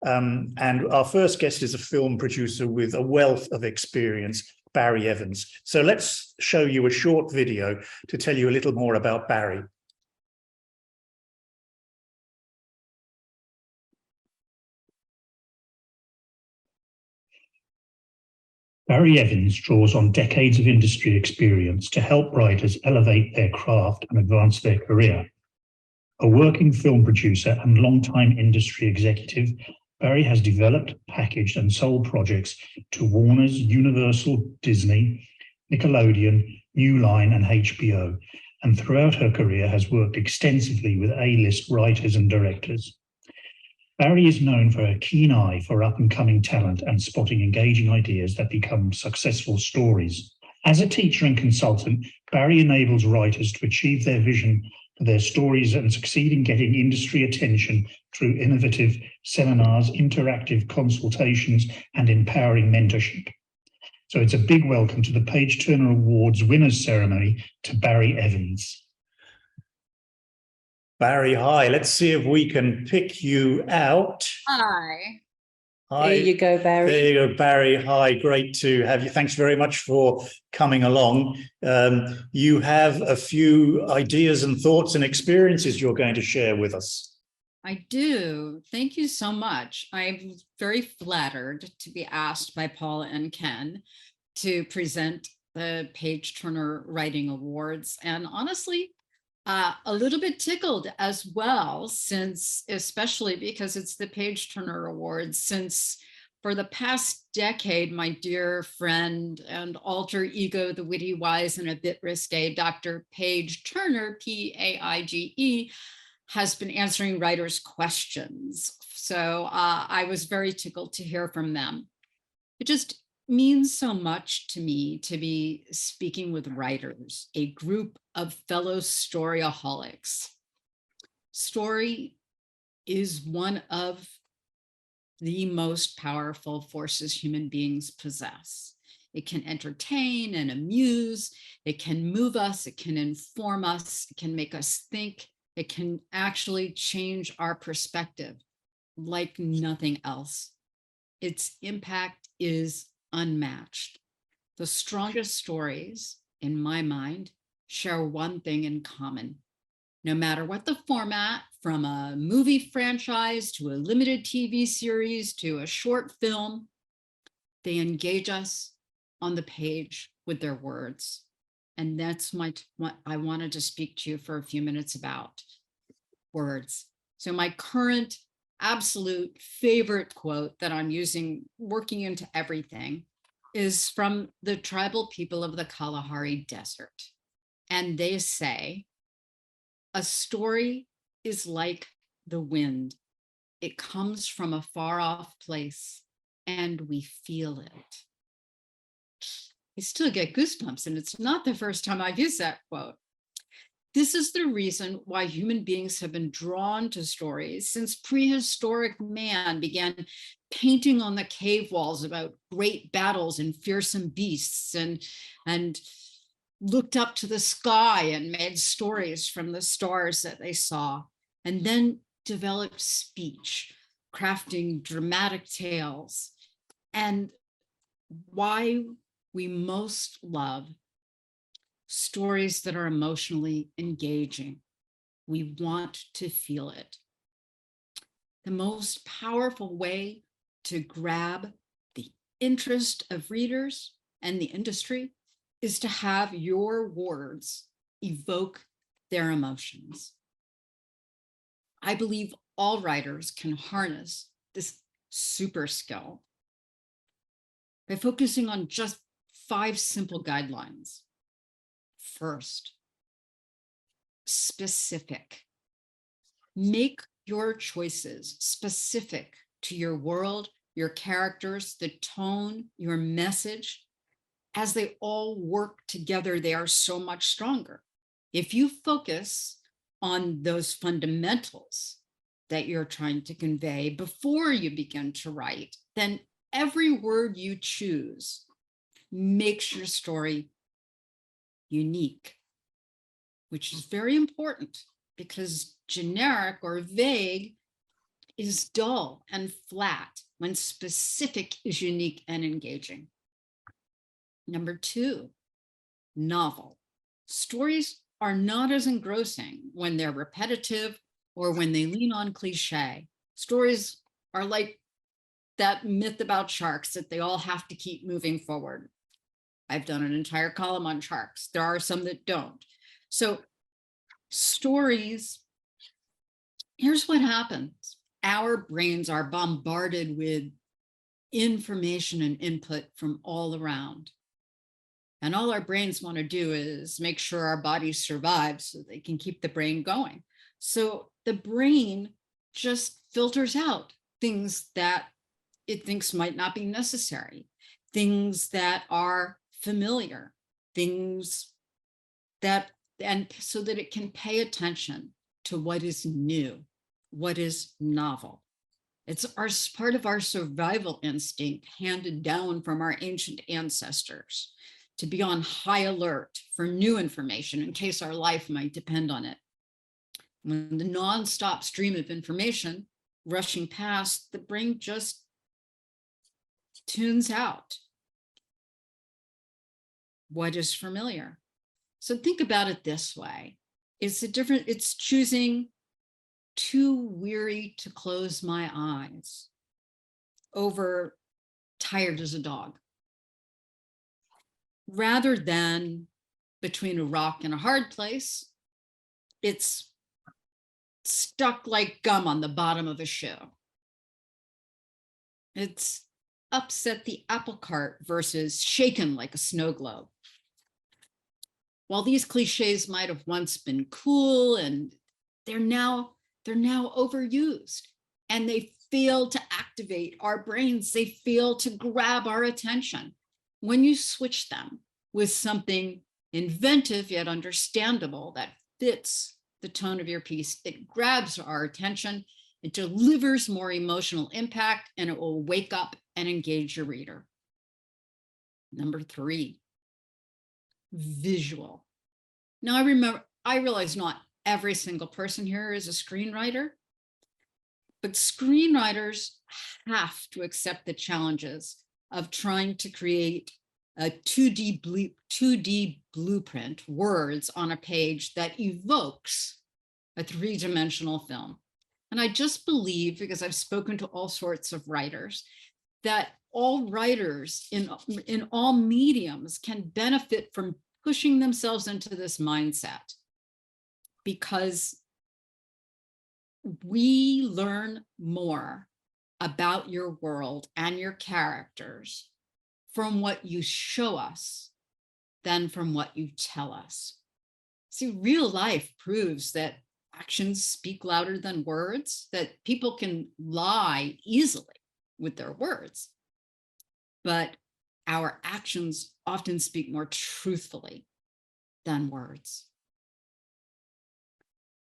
And our first guest is a film producer with a wealth of experience, Barri Evins. So let's show you a short video to tell you a little more about Barri. Barri Evins draws on decades of industry experience to help writers elevate their craft and advance their career. A working film producer and long-time industry executive, Barri has developed, packaged and sold projects to Warner's, Universal, Disney, Nickelodeon, New Line and HBO, and throughout her career has worked extensively with A-list writers and directors. Barri is known for her keen eye for up-and-coming talent and spotting engaging ideas that become successful stories. As a teacher and consultant, Barri enables writers to achieve their vision for their stories and succeed in getting industry attention through innovative seminars, interactive consultations, and empowering mentorship. So it's a big welcome to the Page Turner Awards winners ceremony to Barri Evins. Barri, hi. Let's see if we can pick you out. Hi. Hi. There you go, Barri. There you go, Barri. Hi, great to have you. Thanks very much for coming along. You have a few ideas and thoughts and experiences you're going to share with us. I do. Thank you so much. I'm very flattered to be asked by Paula and Ken to present the Page Turner Writing Awards. And honestly, a little bit tickled as well, since, especially because it's the Page Turner Awards, since for the past decade, my dear friend and alter ego, the witty, wise, and a bit risque, Dr. Page Turner, P-A-I-G-E, has been answering writers' questions. So I was very tickled to hear from them. It just means so much to me to be speaking with writers, a group of fellow storyaholics. Story is one of the most powerful forces human beings possess. It can entertain and amuse, it can move us, it can inform us, it can make us think, it can actually change our perspective like nothing else. Its impact is unmatched. The strongest stories, in my mind, share one thing in common. No matter what the format, from a movie franchise to a limited TV series to a short film, they engage us on the page with their words. And that's what I wanted to speak to you for a few minutes about, words. So my current absolute favorite quote that I'm using, working into everything, is from the tribal people of the Kalahari Desert. And they say, a story is like the wind. It comes from a far off place and we feel it. I still get goosebumps, and it's not the first time I've used that quote. This is the reason why human beings have been drawn to stories since prehistoric man began painting on the cave walls about great battles and fearsome beasts, and looked up to the sky and made stories from the stars that they saw, and then developed speech, crafting dramatic tales. And why we most love stories that are emotionally engaging. We want to feel it. The most powerful way to grab the interest of readers and the industry is to have your words evoke their emotions. I believe all writers can harness this super skill by focusing on just 5 simple guidelines. First, specific. Make your choices specific to your world, your characters, the tone, your message. As they all work together, they are so much stronger. If you focus on those fundamentals that you're trying to convey before you begin to write, then every word you choose makes your story unique, which is very important, because generic or vague is dull and flat when specific is unique and engaging. Number 2, novel. Stories are not as engrossing when they're repetitive or when they lean on cliche. Stories are like that myth about sharks that they all have to keep moving forward. I've done an entire column on sharks. There are some that don't. So stories, here's what happens. Our brains are bombarded with information and input from all around. And all our brains want to do is make sure our bodies survive so they can keep the brain going. So the brain just filters out things that it thinks might not be necessary, things that are familiar, things that, and so that it can pay attention to what is new, what is novel. It's part of our survival instinct handed down from our ancient ancestors to be on high alert for new information in case our life might depend on it. When the nonstop stream of information rushing past, the brain just tunes out what is familiar. So think about it this way. It's choosing too weary to close my eyes over tired as a dog, rather than between a rock and a hard place. It's stuck like gum on the bottom of a shoe. It's upset the apple cart versus shaken like a snow globe. While these cliches might have once been cool, and they're now overused, and they fail to activate our brains. They fail to grab our attention. When you switch them with something inventive yet understandable that fits the tone of your piece, it grabs our attention, it delivers more emotional impact, and it will wake up and engage your reader. Number 3, visual. Now I realize not every single person here is a screenwriter, but screenwriters have to accept the challenges of trying to create a 2D blueprint, words on a page that evokes a 3-dimensional film. And I just believe, because I've spoken to all sorts of writers, that all writers in all mediums can benefit from pushing themselves into this mindset, because we learn more about your world and your characters from what you show us than from what you tell us. See, real life proves that actions speak louder than words, that people can lie easily with their words, but our actions often speak more truthfully than words.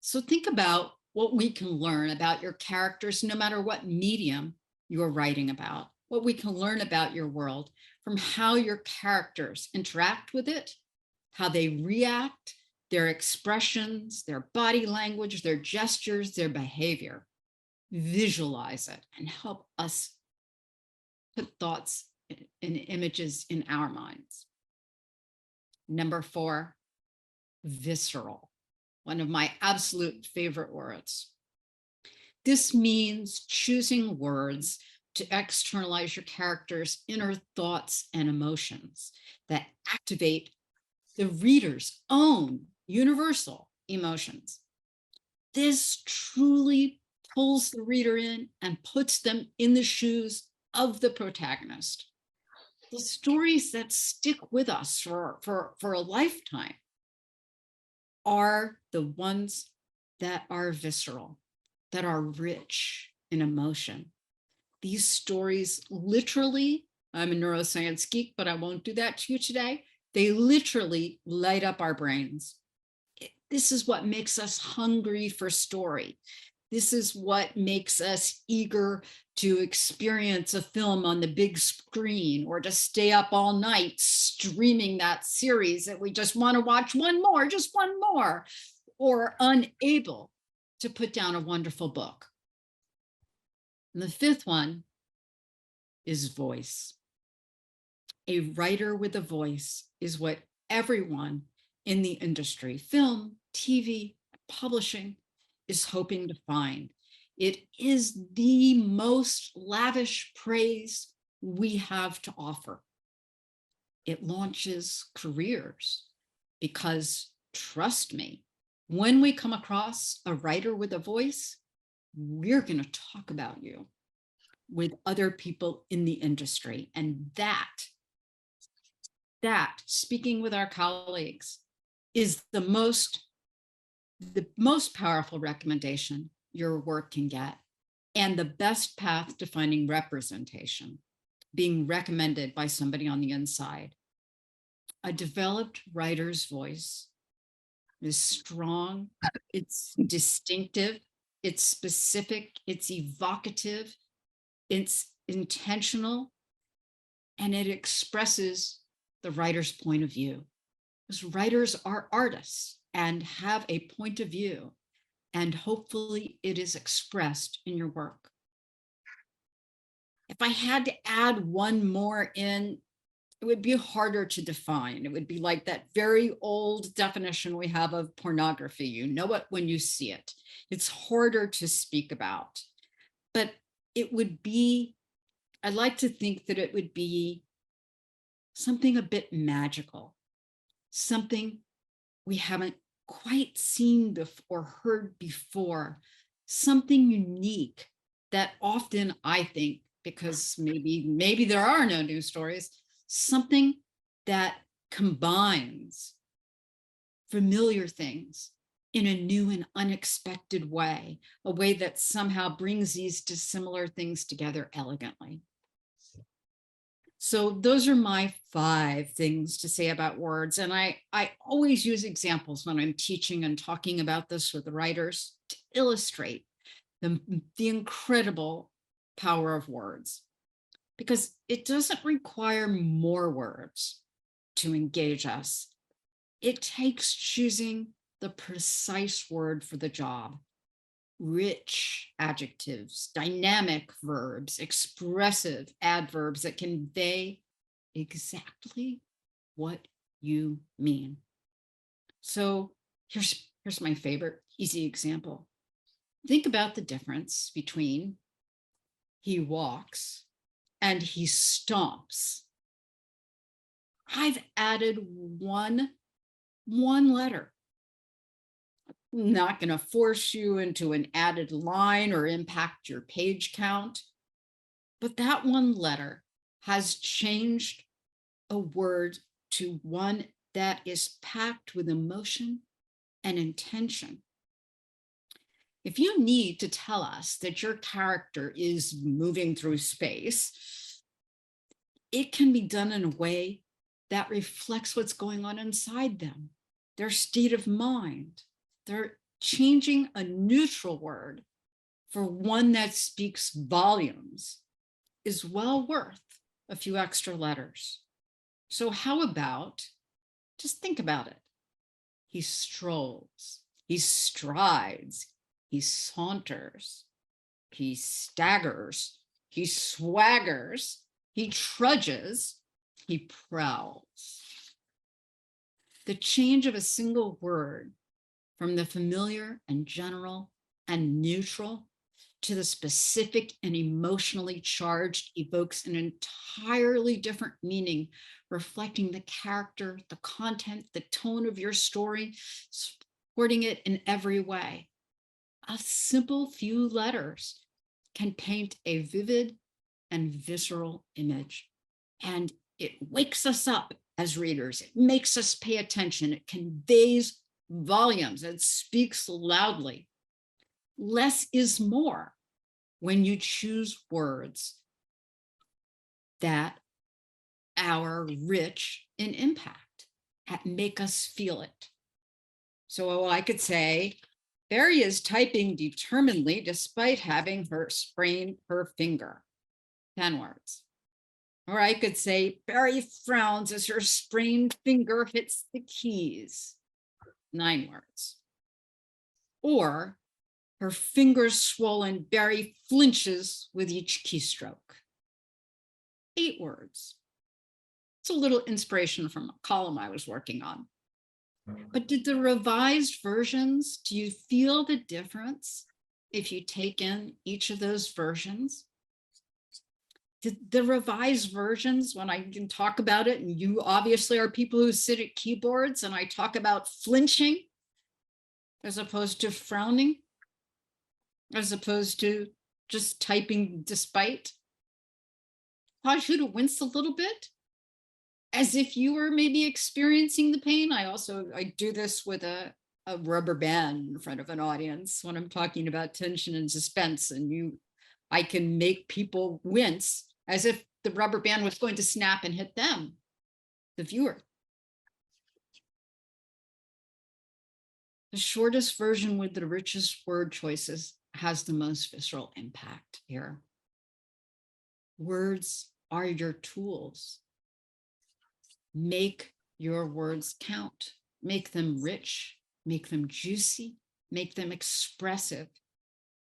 So think about what we can learn about your characters, no matter what medium you're writing about, what we can learn about your world from how your characters interact with it, how they react, their expressions, their body language, their gestures, their behavior. Visualize it and help us put thoughts and images in our minds. Number 4, visceral. One of my absolute favorite words. This means choosing words to externalize your character's inner thoughts and emotions that activate the reader's own universal emotions. This truly pulls the reader in and puts them in the shoes of the protagonist. The stories that stick with us for a lifetime are the ones that are visceral, that are rich in emotion. These stories literally, I'm a neuroscience geek, but I won't do that to you today. They literally light up our brains. This is what makes us hungry for story. This is what makes us eager to experience a film on the big screen, or to stay up all night streaming that series that we just want to watch just one more, or unable to put down a wonderful book. And the fifth one is voice. A writer with a voice is what everyone in the industry, film, TV, publishing, is hoping to find. It is the most lavish praise we have to offer. It launches careers because, trust me, when we come across a writer with a voice, we're going to talk about you with other people in the industry. And that, speaking with our colleagues, is the most powerful recommendation your work can get, and the best path to finding representation, being recommended by somebody on the inside. A developed writer's voice is strong, it's distinctive, it's specific, it's evocative, it's intentional, and it expresses the writer's point of view. Because writers are artists and have a point of view, and hopefully it is expressed in your work. If I had to add one more in, it would be harder to define. It would be like that very old definition we have of pornography. You know it when you see it. It's harder to speak about, but it would be, I like to think that it would be something a bit magical, something we haven't quite seen or heard before, something unique that often, I think, because maybe there are no news stories, something that combines familiar things in a new and unexpected way, a way that somehow brings these dissimilar things together elegantly. So those are my 5 things to say about words. And I always use examples when I'm teaching and talking about this with the writers to illustrate the incredible power of words, because it doesn't require more words to engage us. It takes choosing the precise word for the job. Rich adjectives, dynamic verbs, expressive adverbs that convey exactly what you mean. So here's my favorite easy example. Think about the difference between he walks and he stomps. I've added one letter. Not going to force you into an added line or impact your page count, but that one letter has changed a word to one that is packed with emotion and intention. If you need to tell us that your character is moving through space, it can be done in a way that reflects what's going on inside them, their state of mind. They're changing a neutral word for one that speaks volumes is well worth a few extra letters. So how about, just think about it. He strolls, he strides, he saunters, he staggers, he swaggers, he trudges, he prowls. The change of a single word from the familiar and general and neutral to the specific and emotionally charged evokes an entirely different meaning, reflecting the character, the content, the tone of your story, supporting it in every way. A simple few letters can paint a vivid and visceral image, and it wakes us up as readers. It makes us pay attention. It conveys volumes. It speaks loudly. Less is more when you choose words that are rich in impact, that make us feel it. So I could say, Barri is typing determinedly despite having sprained her finger. 10 words. Or I could say, Barri frowns as her sprained finger hits the keys. 9 words. Or Her fingers swollen, Barri flinches with each keystroke. 8 words. It's a little inspiration from a column I was working on. But did the revised versions, do you feel the difference if you take in each of those versions? Did the revised versions, when I can talk about it, and you obviously are people who sit at keyboards, and I talk about flinching as opposed to frowning, as opposed to just typing despite, cause you to wince a little bit, as if you were maybe experiencing the pain. I do this with a rubber band in front of an audience when I'm talking about tension and suspense, and I can make people wince as if the rubber band was going to snap and hit them, the viewer. The shortest version with the richest word choices has the most visceral impact here. Words are your tools. Make your words count. Make them rich, make them juicy, make them expressive.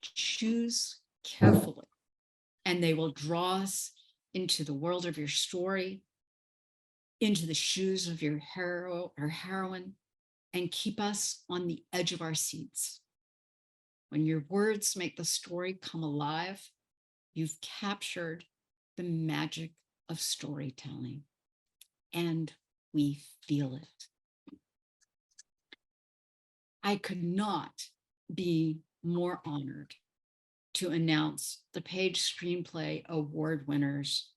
Choose carefully, and they will draw us into the world of your story, into the shoes of your hero or heroine, and keep us on the edge of our seats. When your words make the story come alive, you've captured the magic of storytelling, and we feel it. I could not be more honored to announce the Page Screenplay Award winners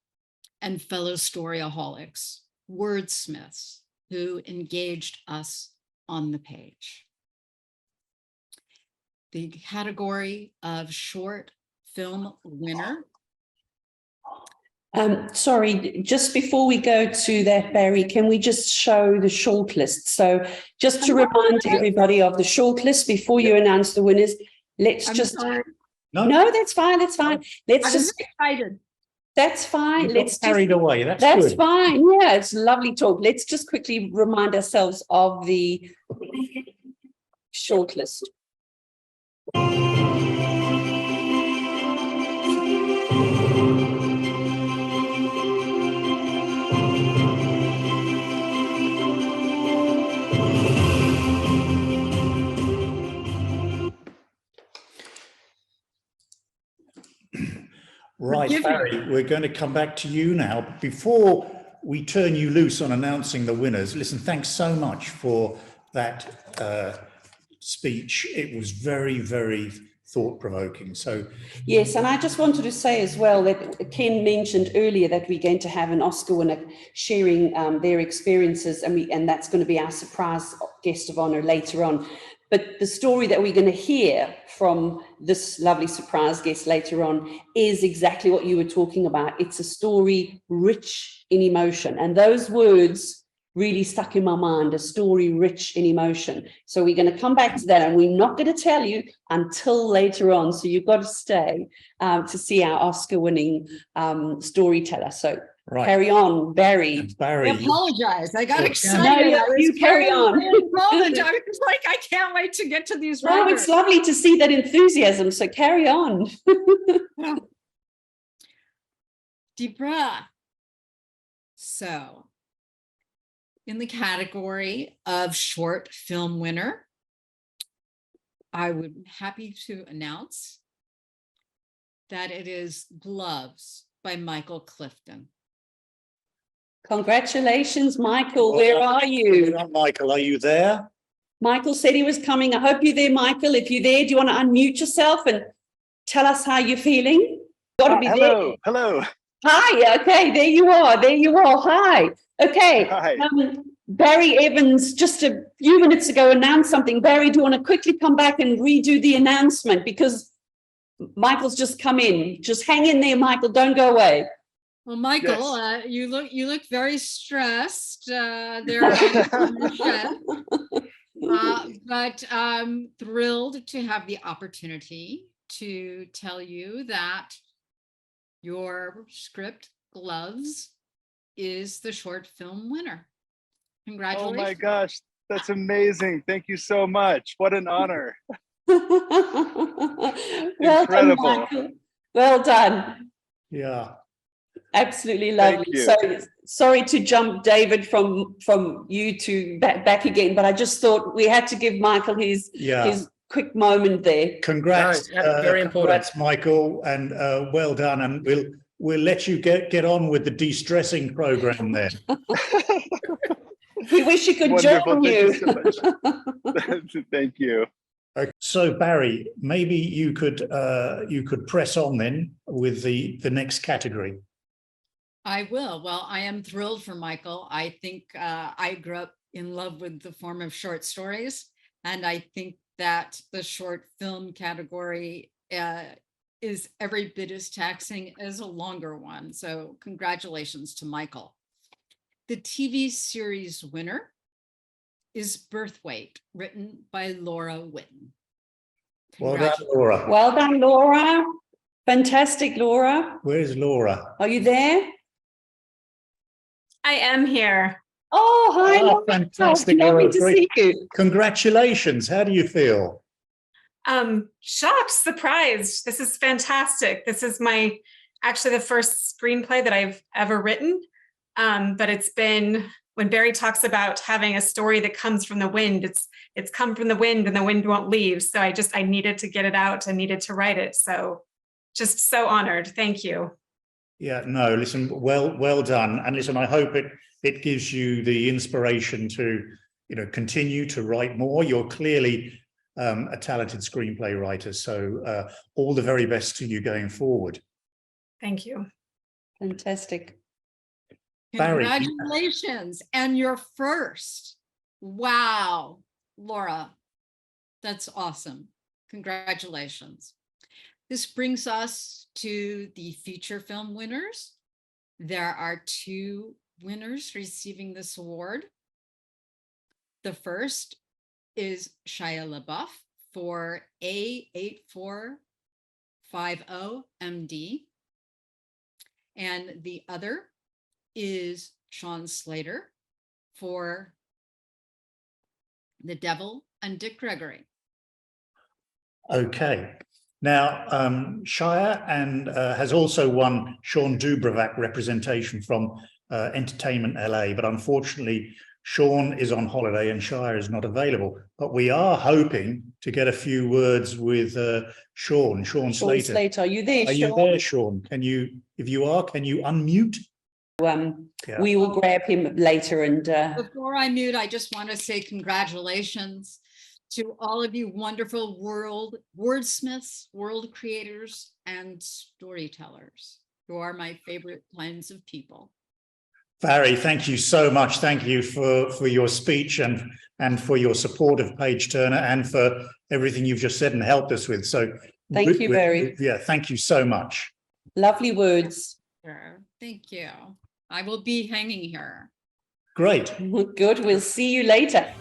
and fellow storyaholics, wordsmiths who engaged us on the page. The category of short film winner. Sorry, just before we go to that, Barry, can we just show the shortlist? So just to remind everybody of the shortlist before you announce the winners, let's No, that's fine. That's fine. Let's just excited. That's fine. Let's carried away. That's fine. Yeah, it's lovely talk. Let's just quickly remind ourselves of the shortlist. Right, Barry, we're going to come back to you now. Before we turn you loose on announcing the winners, listen, thanks so much for that speech. It was very, very thought-provoking. So yes, and I just wanted to say as well that Ken mentioned earlier that we're going to have an Oscar winner sharing their experiences, and that's going to be our surprise guest of honor later on. But the story that we're going to hear from this lovely surprise guest later on is exactly what you were talking about. It's a story rich in emotion, and those words really stuck in my mind, a story rich in emotion. So we're going to come back to that, and we're not going to tell you until later on. So you've got to stay to see our Oscar-winning storyteller. So carry on, Barry. I apologize. I got excited. No, you carry on. I was like, I can't wait to get to these writers. Oh, it's lovely to see that enthusiasm. So carry on. Deep breath. So, in the category of short film winner, I would be happy to announce that it is Gloves by Michael Clifton. Congratulations, Michael. Where are you? Michael, are you there? Michael said he was coming. I hope you're there, Michael. If you're there, do you want to unmute yourself and tell us how you're feeling? Got to be hello, there. Hello. Hi. Okay, there you are. There you are. Hi. Okay. Hi. Barri Evins, just a few minutes ago, announced something. Barry, do you want to quickly come back and redo the announcement? Because Michael's just come in. Just hang in there, Michael. Don't go away. Well, Michael, yes. You look very stressed there on the shed. But I'm thrilled to have the opportunity to tell you that your script, Gloves, is the short film winner. Congratulations. Oh my gosh, that's amazing. Thank you so much. What an honor. Well done, Incredible. Michael. Well done. Yeah. Absolutely Thank lovely. you. So sorry to jump, David, from you to back again, but I just thought we had to give Michael his quick moment there. Congrats, No, very important. congrats, Michael, and well done. And we'll let you get on with the de-stressing program there. We wish you could Wonderful. join you. Thank you so much. Thank you. Okay. So Barry, maybe you could press on then with the next category. I will. Well, I am thrilled for Michael. I think I grew up in love with the form of short stories, and I think that the short film category is every bit as taxing as a longer one. So congratulations to Michael. The TV series winner is Birth Weight, written by Laura Whitten. Well done, Laura. Well done, Laura. Fantastic, Laura. Where's Laura? Are you there? I am here. Oh, hi. Oh, Laura. fantastic, Lovely Laura. to Great. see you. Congratulations. How do you feel? Shocked, surprised. This is fantastic. This is actually the first screenplay that I've ever written. But it's been, when Barry talks about having a story that comes from the wind, it's come from the wind and the wind won't leave. So I needed to get it out. I needed to write it. So just so honored. Thank you. Yeah, no, listen, well done. And listen, I hope it gives you the inspiration to, continue to write more. You're clearly a talented screenplay writer. So all the very best to you going forward. Thank you. Fantastic. Barry. Congratulations. And your first. Wow, Laura, that's awesome. Congratulations. This brings us to the feature film winners. There are 2 winners receiving this award. The first is Shia LaBeouf for A8450MD. And the other is Sean Slater for The Devil and Dick Gregory. Okay. Now, Shia has also won Sean Dubrovac representation from Entertainment LA, but unfortunately, Sean is on holiday and Shia is not available. But we are hoping to get a few words with Sean Slater. Are you there, Are Sean? you there, Sean? If you are, can you unmute? We will grab him later. And before I mute, I just want to say congratulations to all of you wonderful wordsmiths, world creators, and storytellers, who are my favorite kinds of people. Barry, thank you so much. Thank you for your speech and for your support of Page Turner and for everything you've just said and helped us with. So thank you, Barry. Yeah, thank you so much. Lovely words. Sure. Thank you. I will be hanging here. Great. Good. We'll see you later.